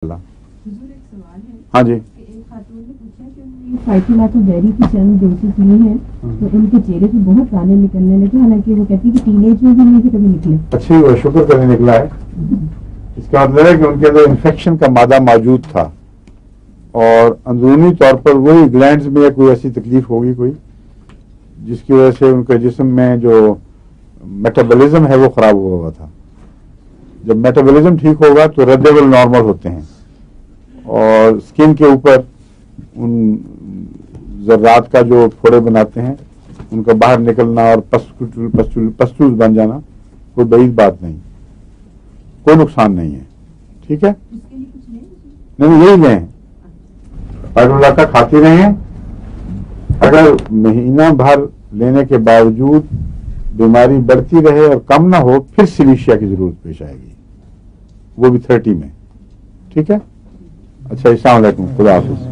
ایک سوال ہے ہاں جی. کہ ایک خاتون نے پوچھا کہ انہوں نے فاطمہ بیری کی چند بیٹی کی ہیں تو ان کے چہرے سے بہت دانے نکلنے لگے، حالانکہ وہ کہتی ہے کہ ٹین ایج میں بھی نہیں کبھی نکلے. اچھی وہ شکر کرنے نکلا ہے. اس کا مطلب ہے کہ ان کے اندر انفیکشن کا مادہ موجود تھا اور اندرونی طور پر وہی گلینڈز میں کوئی ایسی تکلیف ہوگی کوئی جس کی وجہ سے ان کے جسم میں جو میٹابولزم ہے وہ خراب ہوا تھا. جب میٹابولزم ٹھیک ہوگا تو ریڈیبل نارمل ہوتے ہیں اور اسکن کے اوپر ان ذرات کا جو پھوڑے بناتے ہیں ان کا باہر نکلنا اور پسٹولز بن جانا کوئی بعید بات نہیں، کوئی نقصان نہیں ہے. ٹھیک ہے، نہیں یہی لیں اللہ کا کھاتے رہیں. اگر مہینہ بھر لینے کے باوجود بیماری بڑھتی رہے اور کم نہ ہو پھر سلیشیا کی ضرورت پیش آئے گی، وہ بھی 30 میں. ٹھیک ہے، اچھا السلام علیکم، خدا حافظ.